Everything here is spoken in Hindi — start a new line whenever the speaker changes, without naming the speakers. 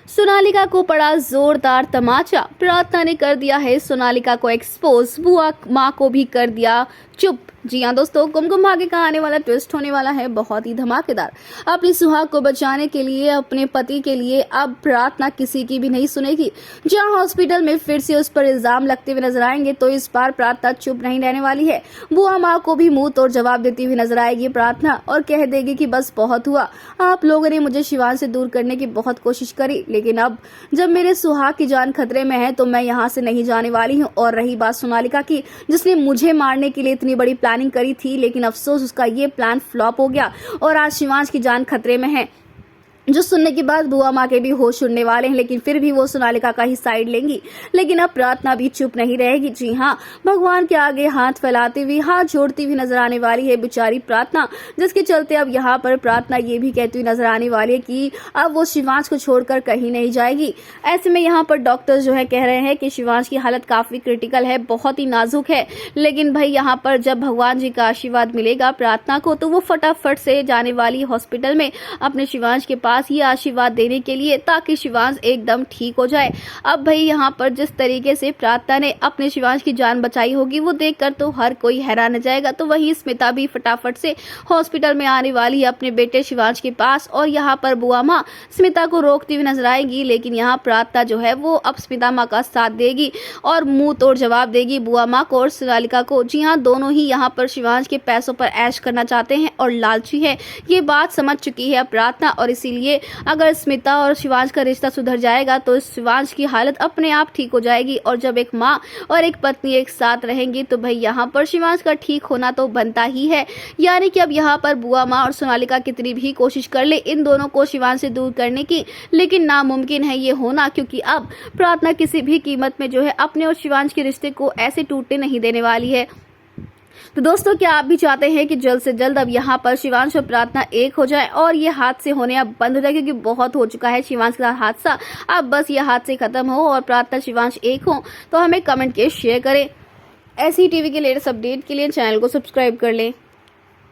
सोनालिका को पड़ा जोरदार तमाचा। प्रार्थना ने कर दिया है सोनालिका को एक्सपोज, बुआ मां को भी कर दिया चुप। जी हाँ दोस्तों, कुमकुम भाग्य का आने वाला ट्विस्ट होने वाला है बहुत ही धमाकेदार। अपनी सुहाग को बचाने के लिए, अपने पति के लिए अब प्रार्थना किसी की भी नहीं सुनेगी। जहां हॉस्पिटल में फिर से उस पर इल्जाम लगते हुए नजर आएंगे तो इस बार प्रार्थना चुप नहीं रहने वाली है। बुआ माँ को भी मुंह तोड़ जवाब देती हुई नजर आएगी प्रार्थना और कह देगी कि बस बहुत हुआ, आप लोगों ने मुझे शिवान से दूर करने की बहुत कोशिश करी, लेकिन अब जब मेरे सुहाग की जान खतरे में है तो मैं यहाँ से नहीं जाने वाली हूँ। और रही बात सोनालिका की, जिसने मुझे मारने के लिए इतनी बड़ी प्लानिंग करी थी, लेकिन अफसोस उसका ये प्लान फ्लॉप हो गया और आज शिवांश की जान खतरे में है। जो सुनने के बाद बुआ माँ के भी होश उड़ने वाले हैं, लेकिन फिर भी वो सोनालिका का ही साइड लेंगी। लेकिन अब प्रार्थना भी चुप नहीं रहेगी। जी हाँ, भगवान के आगे हाथ फैलाते हुए, हाथ जोड़ती हुई नजर आने वाली है बेचारी प्रार्थना, जिसके चलते अब यहाँ पर प्रार्थना ये भी कहती हुई नजर आने वाली है कि अब वो शिवांश को छोड़कर कहीं नहीं जाएगी। ऐसे में यहाँ पर डॉक्टर्स जो है कह रहे हैं कि शिवांश की हालत काफी क्रिटिकल है, बहुत ही नाजुक है। लेकिन भाई यहाँ पर जब भगवान जी का आशीर्वाद मिलेगा प्रार्थना को, तो वो फटाफट से जाने वाली हॉस्पिटल में अपने शिवांश के पास ये आशीर्वाद देने के लिए, ताकि शिवांश एकदम ठीक हो जाए। अब भाई यहाँ पर जिस तरीके से प्रार्थना ने अपने शिवांश की जान बचाई होगी वो देखकर तो हर कोई हैरान हो जाएगा। तो वही स्मिता भी फटाफट से हॉस्पिटल में आने वाली है अपने बेटे शिवांश के पास और यहाँ पर बुआ माँ स्मिता को रोकती हुई नजर आएगी। लेकिन यहाँ प्रार्थना जो है वो अब स्मिता माँ का साथ देगी और मुंह तोड़ जवाब देगी बुआ माँ को और सोनालिका को। जी हाँ, दोनों ही यहाँ पर शिवांश के पैसों पर ऐश करना चाहते हैं और लालची है, ये बात समझ चुकी है प्रार्थना। और इसीलिए अगर स्मिता और शिवांश का रिश्ता सुधर जाएगा तो शिवांश की हालत अपने आप ठीक हो जाएगी। और जब एक माँ और एक पत्नी एक साथ रहेंगी तो भाई यहाँ पर शिवांश का ठीक होना तो बनता ही है। यानी कि अब यहाँ पर बुआ माँ और सोनालिका कितनी भी कोशिश कर ले इन दोनों को शिवांश से दूर करने की, लेकिन नामुमकिन है ये होना, क्योंकि अब प्रार्थना किसी भी कीमत में जो है अपने और शिवांश के रिश्ते को ऐसे टूटने नहीं देने वाली है। तो दोस्तों, क्या आप भी चाहते हैं कि जल्द से जल्द अब यहाँ पर शिवांश और प्रार्थना एक हो जाए और ये हादसे होने अब बंद हो जाए, क्योंकि बहुत हो चुका है शिवांश के साथ हादसा। अब बस ये हादसे खत्म हो और प्रार्थना शिवांश एक हो। तो हमें कमेंट के शेयर करें। ऐसी टीवी के लेटेस्ट अपडेट के लिए चैनल को सब्सक्राइब कर लें।